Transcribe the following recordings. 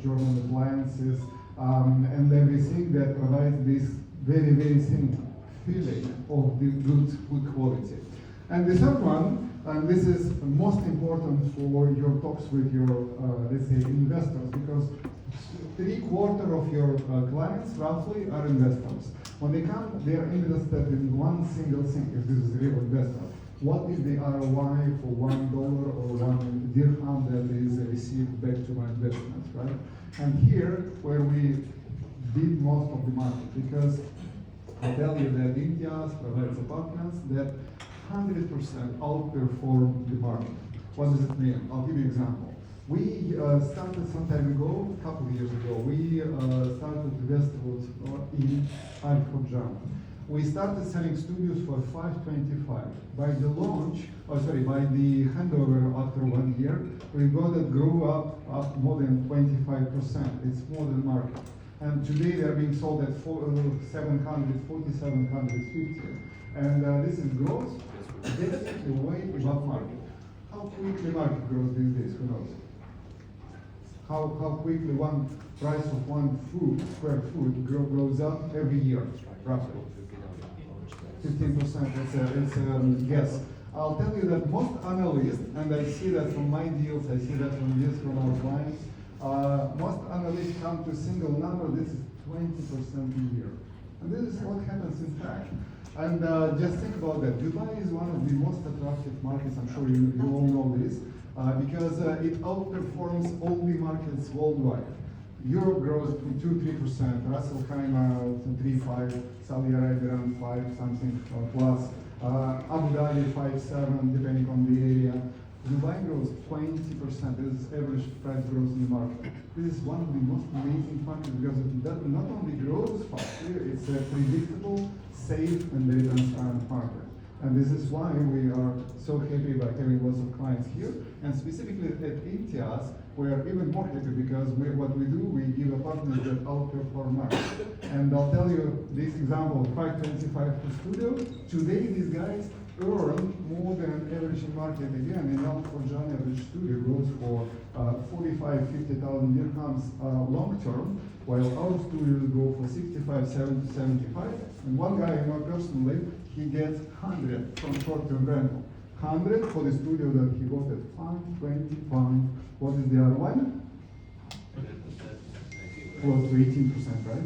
German appliances, and everything that provides this very, very thin feeling of the good quality. And the third one, and this is most important for your talks with your, let's say, investors, because 3/4 of your clients, roughly, are investors. When they come, they are interested in one single thing, if this is a real investor. What is the ROI for $1 or 1 dirham that is received back to my investment, right? And here, where we did most of the market, because I tell you that Imtiaz provides apartments that 100% outperform the market. What does it mean? I'll give you an example. We started some time ago, a couple of years ago, we started Westwood in Al-Khujam. We started selling studios for $525. By the launch, by the handover after 1 year, we got it grew up more than 25%. It's more than market. And today they're being sold at 750. And this is growth definitely way above market. How quickly market grows these days, who knows? How quickly one price of one square foot grows up every year, roughly. 15%, it's a guess. I'll tell you that most analysts, and I see that from my deals, I see that from deals from our clients, most analysts come to a single number, this is 20% a year. And this is what happens in fact. And just think about that. Dubai is one of the most attractive markets, I'm sure you all know this, because it outperforms all the markets worldwide. Europe grows to 2-3%, Russell Khaimah 3-5, Saudi Arabia around 5 something plus, Abu Dhabi 5-7 depending on the area. Dubai grows 20%. This is average price growth in the market. This is one of the most amazing markets because it not only grows faster, it's a predictable, safe, and very transparent market. And this is why we are so happy by having lots of clients here. And specifically at Imtiaz, we are even more happy because what we do, we give apartments that outperform market. And I'll tell you this example, 525 per studio. Today, these guys earn more than average in market. Again, in Al-Khujam, average studio goes for 50,000 dirhams long term, while our studios go for 65, 70, 75. And one guy I know personally, he gets 100 from short-term rental. 100 for the studio that he bought at 525. What is the ROI? Close to 18%, right?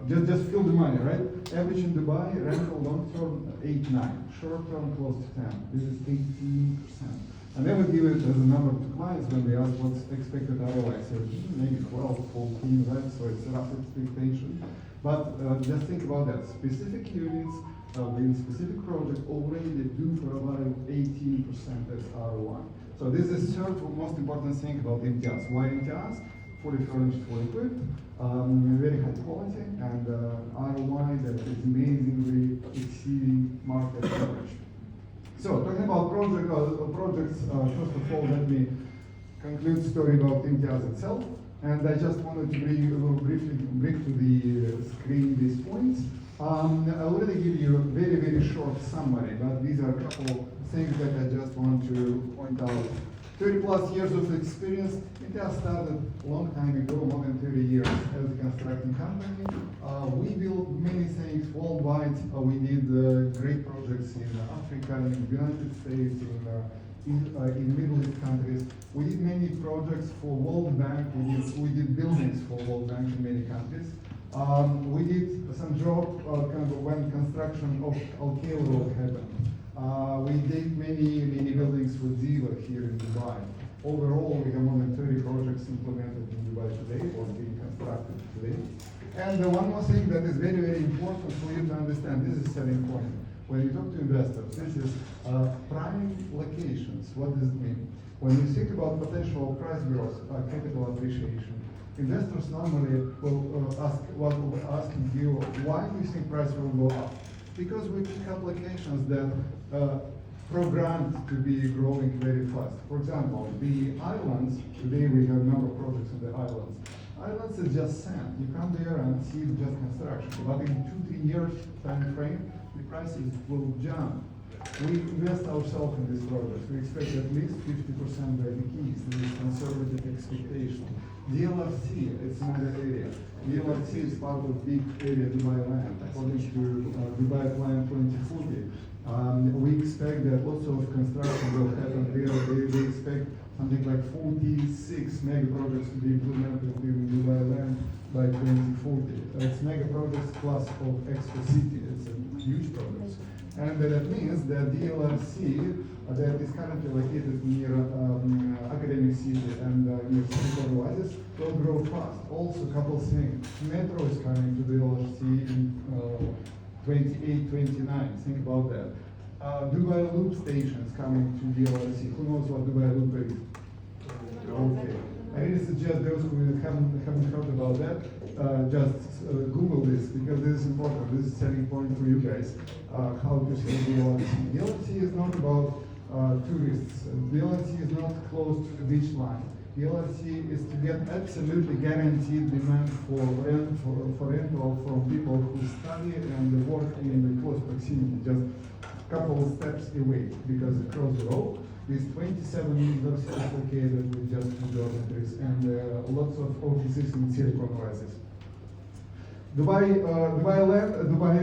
Just feel the money, right? Average in Dubai, rental long-term 8-9, short-term close to 10. This is 18%. And then we give it as a number to clients when they ask what's expected ROI. So maybe 12, 14, right? So it's a rough expectation. But just think about that. Specific units in specific project already they do provide 18% as ROI. So this is the third most important thing about Imtiaz. Why Imtiaz? Fully furnished, fully equipped, very high quality, and ROI that is amazingly exceeding market average. So talking about projects, first of all, let me conclude the story about Imtiaz itself. And I just wanted to briefly bring to the screen these points. I already give you a very, very short summary, but these are a couple things that I just want to point out. 30 plus years of experience. Imtiaz started a long time ago, more than 30 years, as a construction company. We built many things worldwide. We did great projects in Africa, in the United States, in Middle East countries. We did many projects for World Bank. We did buildings for World Bank in many countries. We did some job when construction of Al-Khail Road happened. We did many buildings for Ziva here in Dubai. Overall, we have more than 30 projects implemented in Dubai today or being constructed today. And one more thing that is very, very important for you to understand, this is selling point. When you talk to investors, this is prime locations. What does it mean? When you think about potential price growth, capital appreciation, investors normally will ask you, why do you think price will go up? Because we pick up locations that programmed to be growing very fast. For example, the islands, today we have a number of projects in the islands. Islands is just sand. You come there and see just construction. But in 2-3 years time frame, the prices will jump We invest ourselves in this project. We expect at least 50% by the keys. This is conservative expectation. DLRC, it's another area. DLRC is part of big area Dubai land. According to Dubai Plan 2040, we expect that lots of construction will happen there. They expect something like 46 mega projects to be implemented in Dubai land by 2040. It's mega projects plus of Expo City. It's a huge project. And that means that DLRC that is currently located near Academic City and near Silicon Oasis will grow fast. Also, a couple things. Metro is coming to DLRC in 28, 29. Think about that. Dubai Loop station is coming to DLRC. Who knows what Dubai Loop is? Okay. I really suggest those who haven't heard about that, just Google this, because this is important. This is a selling point for you guys, how to see DLRC. DLRC is not about tourists. DLRC is not close to the beach line. DLRC is to get absolutely guaranteed demand for rental from people who study and work in the close proximity, just a couple of steps away, because across the road, with 27 universities located with just 2 dormitories and lots of offices in Silicon Oasis. Dubai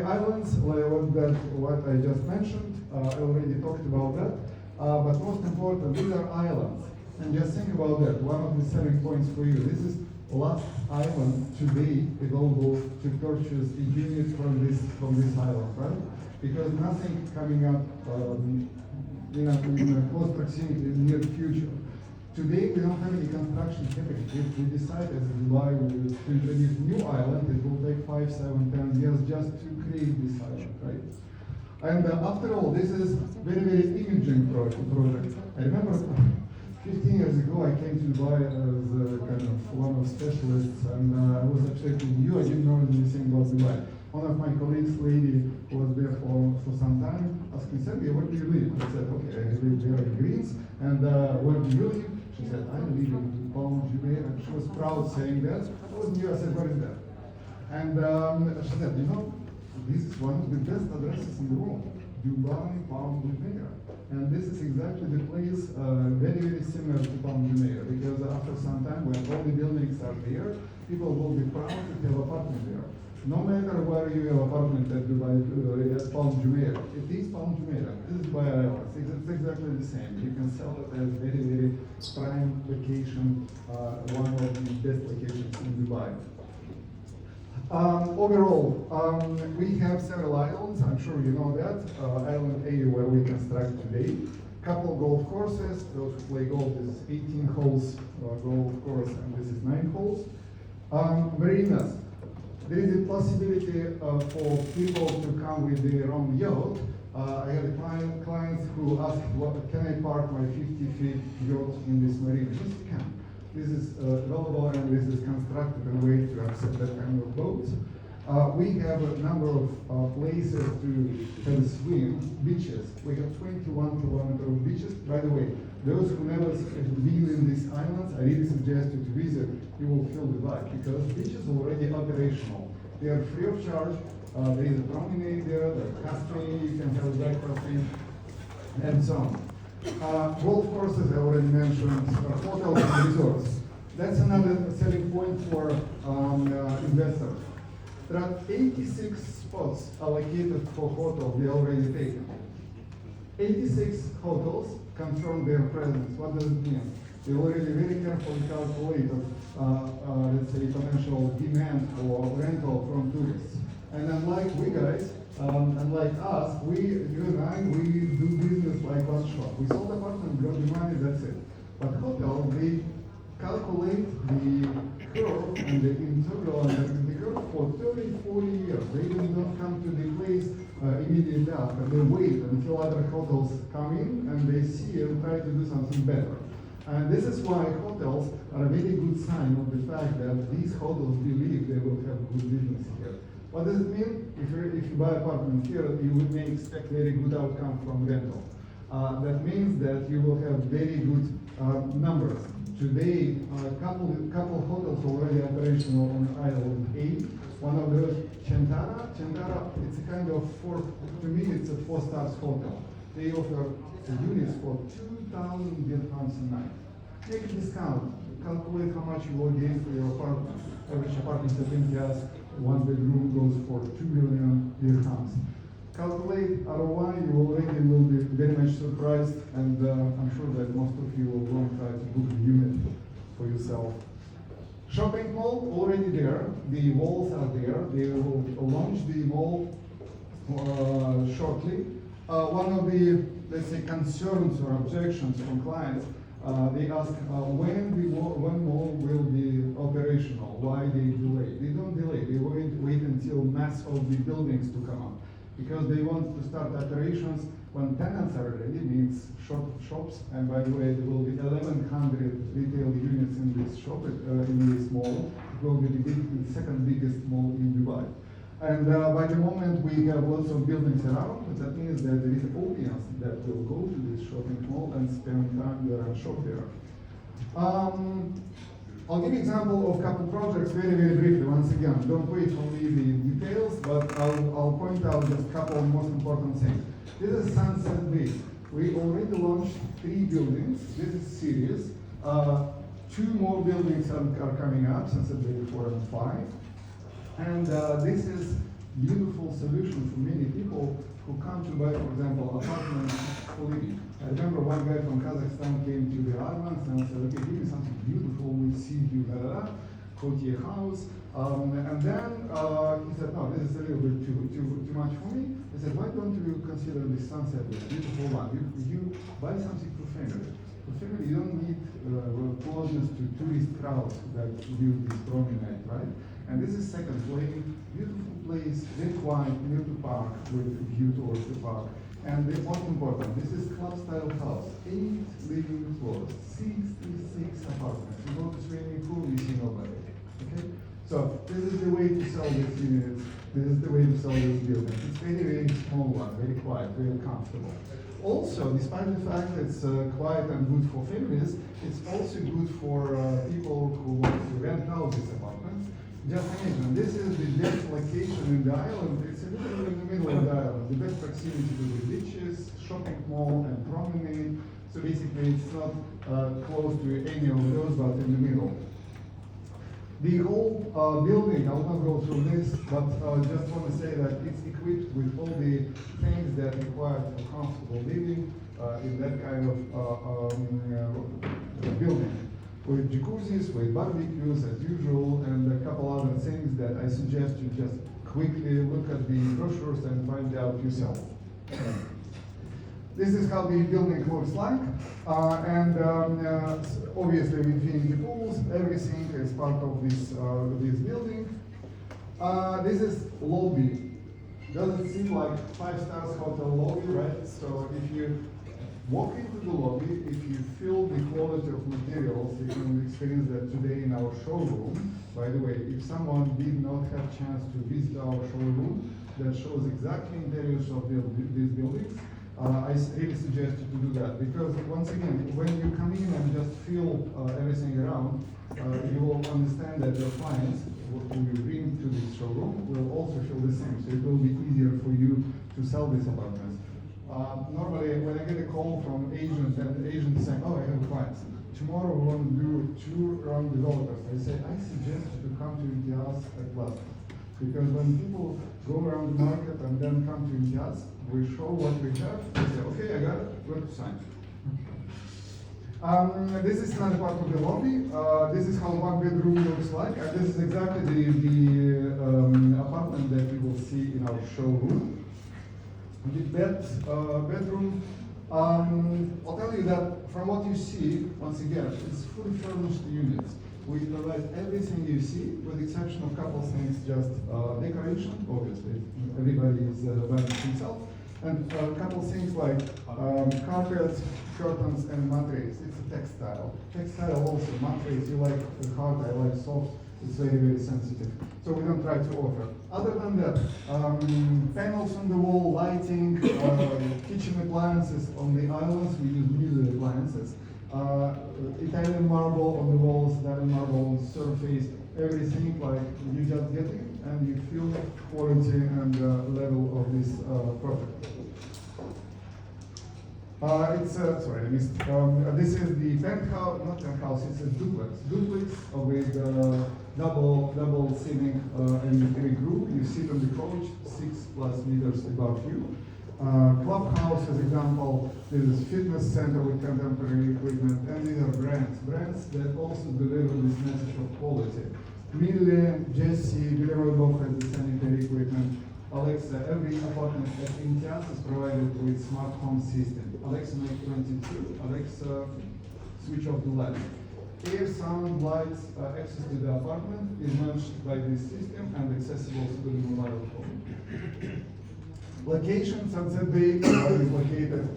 Islands, what I just mentioned, I already talked about that. But most important, these are islands. And just think about that. One of the selling points for you. This is last island today available to purchase a unit from this island, right? Because nothing coming up in a close proximity in the near future. Today we don't have any construction happening. If we decide as Dubai to introduce new island, it will take 5, 7, 10 years just to create this island, right? And after all, this is very, very imaging project. I remember 15 years ago, I came to Dubai as kind of one of specialists, and I was expecting you. I didn't know anything about Dubai. One of my colleagues, lady, who was there for some time, asked me, Sergey, where do you live? I said, okay, I live there in Greece. And where do you live? She said, I live in Palm Jumeirah. And she was proud saying that. I was new. I said, where is that? And she said, you know, this is one of the best addresses in the world, Dubai, Palm Jumeirah. And this is exactly the place very, very similar to Palm Jumeirah, because after some time, when all the buildings are there, people will be proud to have apartment there. No matter where you have apartment at Dubai, at Palm Jumeirah, it is Palm Jumeirah. This is Dubai Islands. It's exactly the same. You can sell it as very, very prime location, one of the best locations in Dubai. Overall, we have several islands. I'm sure you know that. Island A, where we construct today. Couple golf courses. Those who play golf, this is 18 holes golf course, and this is 9 holes. Marinas. There is a possibility for people to come with their own yacht. I had clients who asked, can I park my 50-feet yacht in this marina? Yes, you can. This is available and this is constructed in a way to accept that kind of boats. We have a number of places to have a swim, beaches. We have 21 kilometers of beaches. By the way, those who never been in these islands, I really suggest you to visit. You will feel the vibe, because beaches are already operational. They are free of charge. There is a promenade there, there's cafe, you can have breakfast, and so on. Golf courses, I already mentioned, hotels and resorts. That's another selling point for investors. There are 86 spots allocated for hotels they already taken. 86 hotels confirm their presence. What does it mean? They already very carefully calculated, let's say, potential demand for rental from tourists. And unlike we guys, unlike us, you and I, we do business like one shop. We sold apartment, got the money, that's it. But hotel, they calculate the curve and the integral and the curve for 30, 40 years. They even don't come to the place immediately after. They wait until other hotels come in and they see and try to do something better. And this is why hotels are a very good sign of the fact that these hotels believe they will have good business here. What does it mean? If you buy apartment here, you may expect very good outcome from rental. That means that you will have very good numbers. Today, a couple hotels already operational on Island A. One of those, Chantara, it's a kind of to me, it's a 4-star hotel. They offer units for 2,000 dirhams a night. Take a discount. Calculate how much you will gain for your apartment. Average apartment at Imtiaz, one bedroom goes for 2 million dirhams. Calculate ROI, you already will be very much surprised, and I'm sure that most of you will go and try to book a unit for yourself. Shopping mall already there, the walls are there, they will launch the mall shortly. One of the, let's say, concerns or objections from clients, they ask when mall will be operational, why they delay. They don't delay, they wait until mass of the buildings to come up. Because they want to start operations when tenants are ready, means shops, and by the way, there will be 1,100 retail units in this shop, in this mall. It will be the second biggest mall in Dubai. And by the moment we have lots of buildings around, that means that there is an audience that will go to this shopping mall and spend time there and shop there. I'll give you an example of a couple projects very, very briefly. Once again, don't wait for me the details, but I'll point out just a couple of most important things. This is Sunset Bay. We already launched 3 buildings. This is series. 2 more buildings are coming up, Sunset Bay 4 and 5. And this is beautiful solution for many people who come to buy, for example, apartments for living. I remember one guy from Kazakhstan came to the islands and said, okay, give me something beautiful, we see you, Courtier house. And then he said, no, this is a little bit too much for me. I said, why don't you consider this Sunset, this beautiful one? You buy something for family. For family, you don't need closeness to tourist crowds that use this promenade, right? And this is second lane, beautiful place, very quiet, near the park, with view towards the park. And the most important, this is club-style house, 8 living floors, 66 apartments. You go to swimming pool, you see nobody. Okay? So this is the way to sell this unit. This is the way to sell this building. It's very, very small one, very quiet, very comfortable. Also, despite the fact it's quiet and good for families, it's also good for people who want to rent out these apartments. Just imagine, this is the best location in the island. It's literally in the middle of the island. The best proximity to the beaches, shopping mall, and promenade. So basically, it's not close to any of those, but in the middle. The whole building, I will not go through this, but just want to say that it's equipped with all the things that require for comfortable living in that kind of building. With jacuzzis, with barbecues as usual, and a couple other things that I suggest you just quickly look at the brochures and find out yourself. This is how the building looks like, and obviously with infinity pools, everything is part of this building. This is lobby. Doesn't seem like 5-star hotel lobby, right? So if you walk into the lobby, if you feel the quality of materials, you can experience that today in our showroom. By the way, if someone did not have a chance to visit our showroom that shows exactly interiors of these buildings, I really suggest you to do that, because once again, when you come in and just feel everything around, you will understand that your clients who you bring to this showroom will also feel the same, so it will be easier for you to sell these apartments. Normally, when I get a call from agents, and the agent is saying, oh, I have clients. Tomorrow we want to do tour-around developers. I say, I suggest you to come to Imtiaz at last. Because when people go around the market and then come to Imtiaz, we show what we have, they say, okay, I got it, go to sign. This is another part of the lobby. This is how one bedroom looks like. And this is exactly the apartment that you will see in our showroom. The bedroom, I'll tell you that from what you see, once again, it's fully furnished units. We provide everything you see, with the exception of a couple of things, just decoration, obviously, everybody is buying himself, and a couple of things like carpets, curtains, and mattress. It's a textile. Textile also, mattress, you like hard, I like soft, it's very, very sensitive. So we don't try to offer. Other than that, panels on the wall, lighting, kitchen appliances on the islands, we use new appliances. Italian marble on the walls, Italian marble on the surface, everything like you just get it and you feel the quality and level of this project. Sorry, I missed. This is the penthouse, not penthouse, it's a duplex. Duplex with double ceiling and every group. You sit on the couch, 6+ meters above you. Clubhouse, as example, this is fitness center with contemporary equipment, and these are brands that also deliver this message of quality. Mille, Jesse, Guillermo has the sanitary equipment. Alexa, every apartment at Imtiaz is provided with smart home system. Alexa, make 22. Alexa, switch off the light. Air, sound, lights, access to the apartment is managed by this system and accessible through the mobile phone. Location, Sunset Bay is located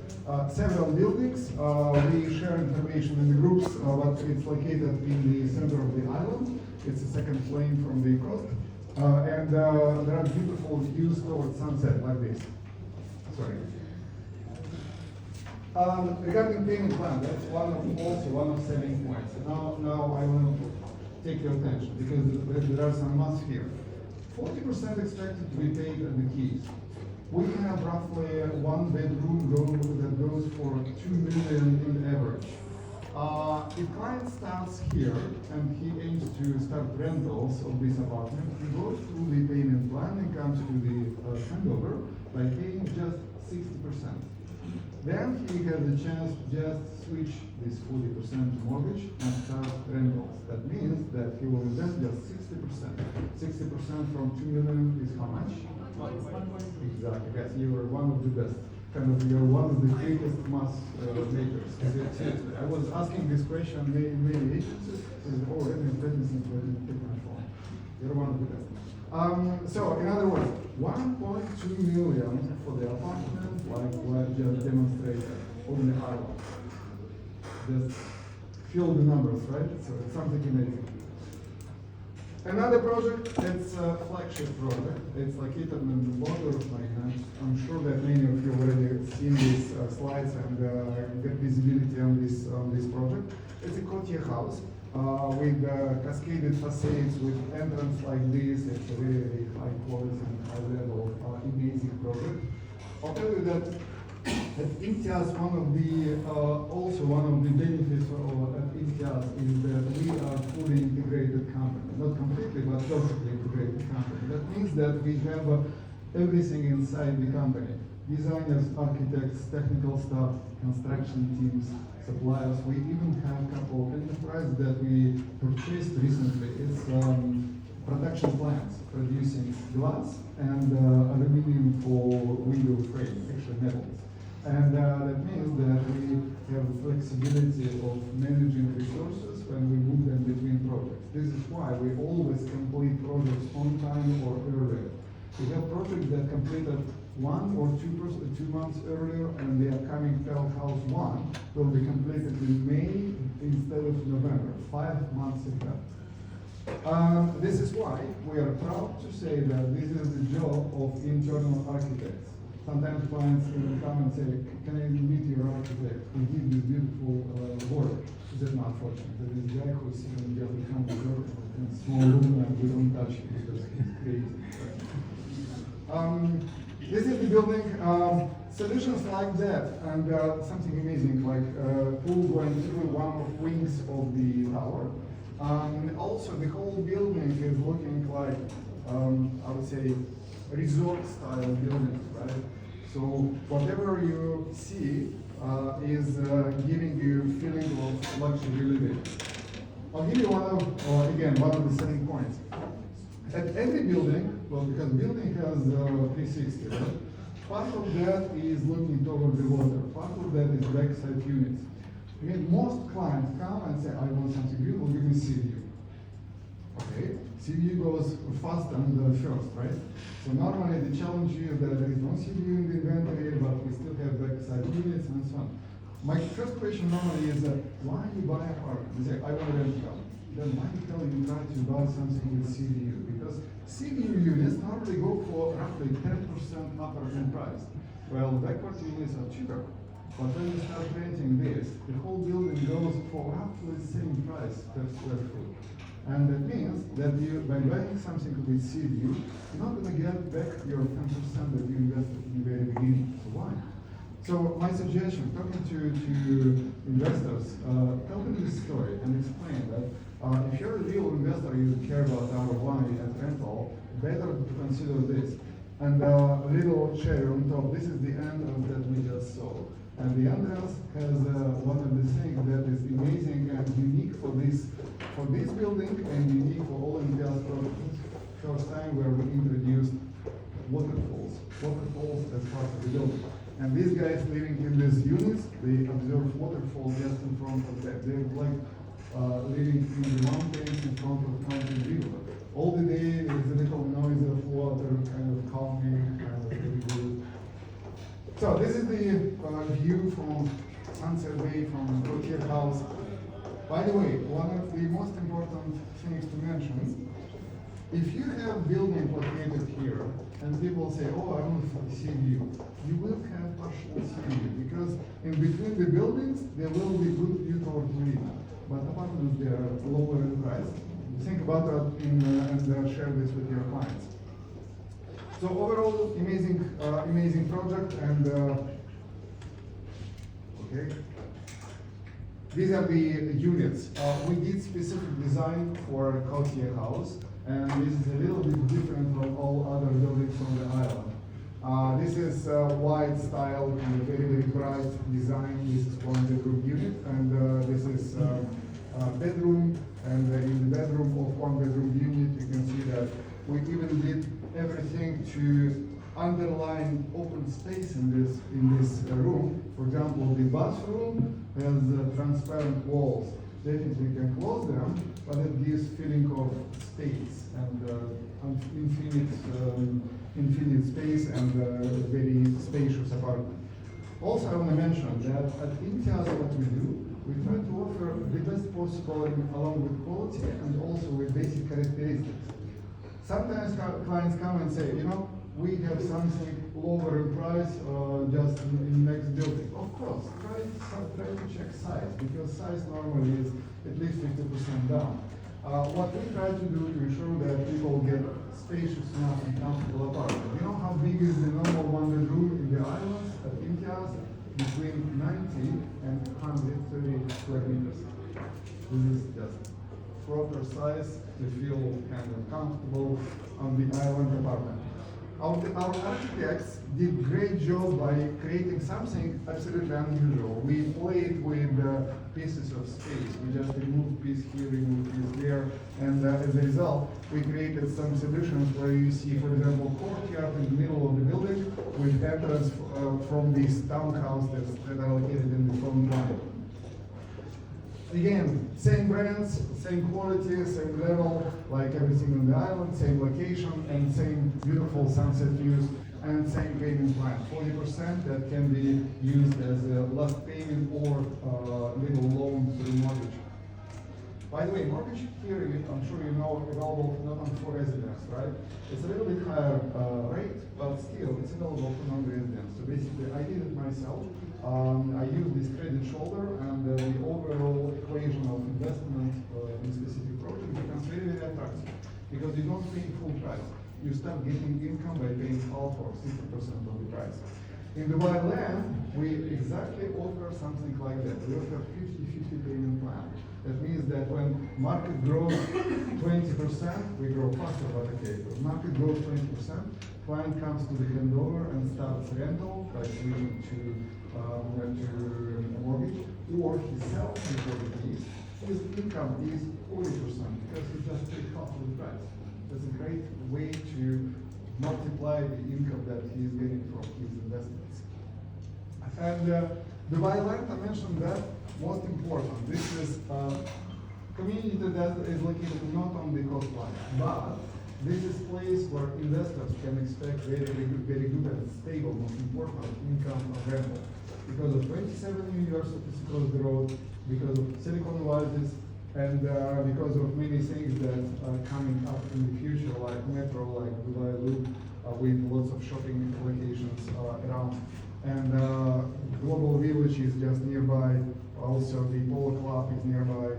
several buildings. We share information in the groups, but it's located in the center of the island. It's the second plane from the coast. And there are beautiful views towards sunset like this. Sorry. Regarding payment plan, that's also one of selling points. Now I want to take your attention because there are some maths here. 40% expected to be paid at the keys. We have roughly a one-bedroom that goes for 2 million in average. If client starts here and he aims to start rentals of this apartment, he goes through the payment plan and comes to the handover by paying just 60%. Then he has a chance to just switch this 40% to mortgage and start rentals. That means that he will invest just 60%. 60% from 2 million is how much? Exactly, yes, you are one of the best. You're one of the greatest math makers. Seriously, I was asking this question many agencies. Let me take my phone. You're one of the best. So, in other words, 1.2 million for the apartment, like what just demonstrated on the island. Just feel the numbers, right? So it's something amazing. Another project, it's a flagship project. It's located in the border of my hand. I'm sure that many of you already seen these slides and get visibility on this project. It's a courtier house with cascaded facades with entrance like this. It's a very, very high quality and high level amazing project. I'll tell you that at Imtiaz, also one of the benefits at Imtiaz is that we are a fully integrated company. Not completely, but perfectly integrated company. That means that we have everything inside the company. Designers, architects, technical staff, construction teams, suppliers. We even have a couple of enterprises that we purchased recently. It's production plants producing glass and aluminum for window frame, actually metals. And that means that we have flexibility of managing resources when we move them between projects. This is why we always complete projects on time or earlier. We have projects that completed 1 or 2 months earlier, and the upcoming House 1 will be completed in May instead of November, 5 months ahead. This is why we are proud to say that this is the job of internal architects. Sometimes clients even come and say, can I meet your architect? We give you beautiful work. This is not fortunate. There is a guy who's sitting there behind the door in a small room and we don't touch him because he's crazy. This is the building. Solutions like that and something amazing like pool going through one of wings of the tower. Also, the whole building is looking like, I would say, resort-style buildings, right? So whatever you see is giving you a feeling of luxury living. I'll give you one of the selling points. At every building, well, because building has 360, right? Part of that is looking toward the water. Part of that is backside units. I mean, most clients come and say, I want something beautiful, give me sea view. Okay, sea view goes fast and first, right? So normally the challenge is that there is no sea view in the inventory, but we still have backside units and so on. My first question normally is, why you buy an apartment? You say, I want a rental. Then why the hell you try to buy something with sea view? Because sea view units normally go for roughly 10% upper in price. Well, backward units are cheaper. But when you start renting this, the whole building goes for roughly the same price per square foot. And that means that you, by buying something with sea view, you're not going to get back your 10% that you invested in the very beginning. So why? So my suggestion, talking to investors, tell them this story and explain that if you're a real investor, you care about ROI and rental, better to consider this. And a little cherry on top, this is the entrance that we just saw. And the entrance has one of the things that is amazing and unique for this building and unique for all Imtiaz projects. First time where we introduced waterfalls as part of the building. And these guys living in these units, they observe waterfall just in front of them. They're like living in the mountains in front of mountain river. All the day there's a little noise of water, kind of calming, kind of really good. So this is the view from Sunset Bay from Gautier House. By the way, one of the most important things to mention, if you have building located here, and people say, oh, I want sea view, you will have partial sea view, because in between the buildings, there will be good view toward marina, but apartments, they are lower in price. Think about that and share this with your clients. So overall, amazing project, and okay. These are the units. We did specific design for Gautier House, and this is a little bit different from all other buildings on the island. This is white style and a very bright design. This is one bedroom unit, and this is bedroom. And in the bedroom of one bedroom unit, you can see that we even did everything to underline open space in this room. For example, the bathroom has transparent walls. Definitely can close them, but it gives feeling of space and infinite space and very spacious apartment. Also, I want to mention that at Imtiaz, what we do, we try to offer the best possible along with quality and also with basic characteristics. Sometimes clients come and say, we have something lower in price just in the next building. Of course, try to check size, because size normally is at least 50% down. What we try to do to ensure that people get spacious enough and comfortable apartment. You know how big is the normal one bedroom in the islands at Imtiaz? Between 90 and 130 square meters. This is just proper size to feel kind of comfortable on the island apartment. Our architects did great job by creating something absolutely unusual. We played with pieces of space. We just removed piece here, removed piece there, and as a result, we created some solutions where you see, for example, courtyard in the middle of the building with entrance from this townhouse that are located in the front line. Again, same brands, same quality, same level, like everything on the island, same location, and same beautiful sunset views, and same payment plan. 40% that can be used as a last payment or little loan through mortgage. By the way, mortgage here, I'm sure you know, available not only for residents, right? It's a little bit higher rate, but still, it's available for non-residents. So basically, I did it myself. I use this credit shoulder, and the overall equation of investment in specific project becomes very, very attractive, because you don't pay full price. You start getting income by paying half or 60% of the price. In the wild land, we exactly offer something like that. We offer 50-50 payment plan. That means that when market grows 20%, we grow faster, but okay. If market grows 20%, client comes to the handover and starts rental by switching to mortgage, or he sells the properties. His income is 40% because he just paid half of the price. That's a great way to multiply the income that he is getting from his investments. And the land, I mentioned that, most important. This is community that is located not on the coastline, but this is a place where investors can expect very good and stable, most important, income of rental. Because of 27 new universities across the road, because of Silicon Valley, and because of many things that are coming up in the future, like metro, like Dubai Loop, with lots of shopping locations around. And Global Village is just nearby. Also, the Polo Club is nearby.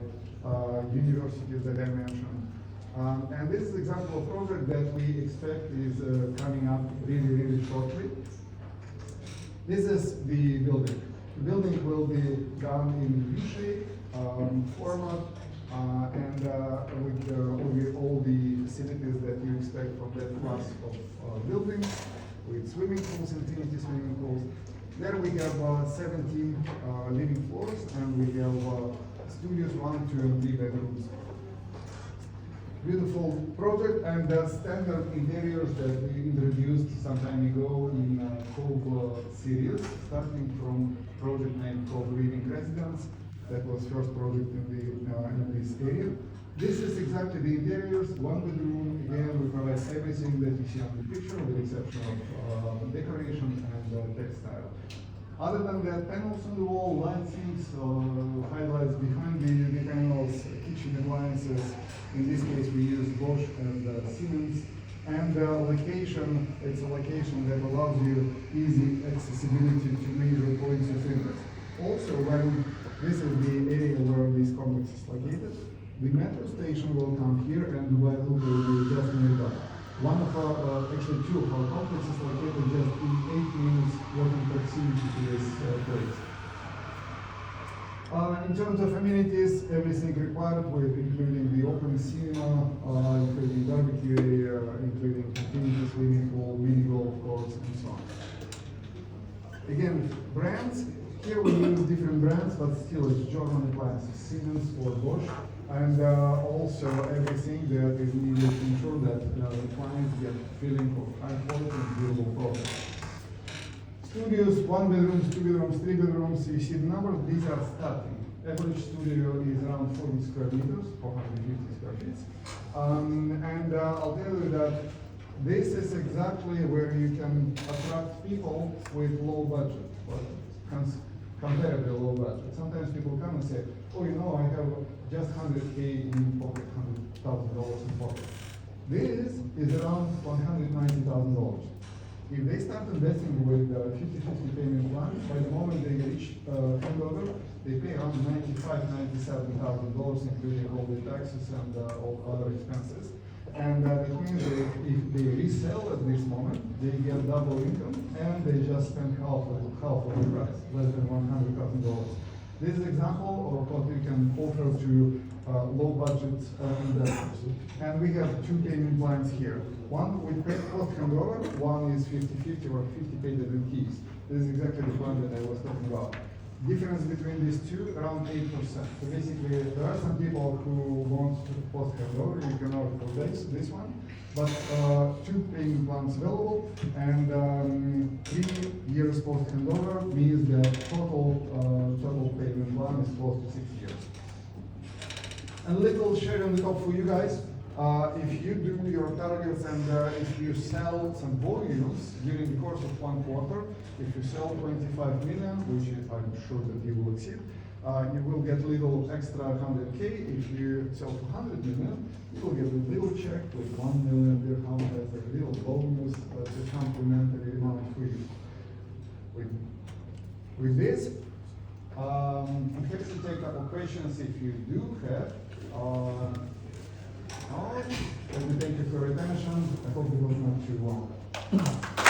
Universities that I mentioned. And this is an example of project that we expect is coming up really shortly. This is the building. The building will be done in U-shape format and with all the facilities that you expect from that class of buildings, with swimming pools, infinity swimming pools. There we have 17 living floors, and we have studios, 1, 2, and 3 bedrooms. Beautiful project, and the standard interiors that we introduced some time ago in Cove series, starting from project named Cove Living Residence. That was first project in this area. This is exactly the interiors, 1 bedroom. Again, we provide everything that you see on the picture, with the exception of decoration and textile. Other than that, panels on the wall, lightings, highlights behind the panels, kitchen appliances. In this case, we use Bosch and Siemens. And location, it's a location that allows you easy accessibility to major points of interest. Also, when this is the area where this complex is located, the metro station will come here and Dubai Loop will be just nearby. One of our, actually 2 of our complexes located just in 8 minutes walking proximity to this place. In terms of amenities, everything required, with including the open cinema, including barbecue area, including infinity swimming pool, mini golf course, and so on. Again, brands. Here we use different brands, but still it's German appliances, Siemens or Bosch, and also everything that is needed to ensure that the clients get a feeling of high quality and durable products. Studios, 1 bedrooms, 2 bedrooms, 3 bedrooms, you see the numbers, these are starting. Average studio is around 40 square meters, 450 square feet. And I'll tell you that this is exactly where you can attract people with low budget. Comparatively low budget. Sometimes people come and say, oh, you know, I have just 100K in pocket, $100,000 in pocket. This is around $190,000. If they start investing with 50-50 payment plan, by the moment they reach handover, they pay around $95,000, $97,000, including all the taxes and all other expenses. And it means that if they resell at this moment, they get double income, and they just spend half of the price, less than $100,000. This is an example of what we can offer to low budget investors. And we have 2 payment plans here. One with post handover, one is 50-50 or 50 paid in keys. This is exactly the plan that I was talking about. Difference between these two, around 8%. So basically, there are some people who want to post handover, you can opt for this one, but 2 payment plans available, and 3 years post handover means that total payment plan is close to 6 years. And a little cherry on the top for you guys. If you do your targets and if you sell some volumes during the course of 1 quarter, if you sell 25 million, which I'm sure that you will exceed, you will get a little extra 100K. If you sell 200 million, you will get a little check with 1 million dirham as a little bonus, that's a complimentary amount for you. With this, I'm happy to take up questions if you do have. Let me thank you for your attention. I hope it was not too long.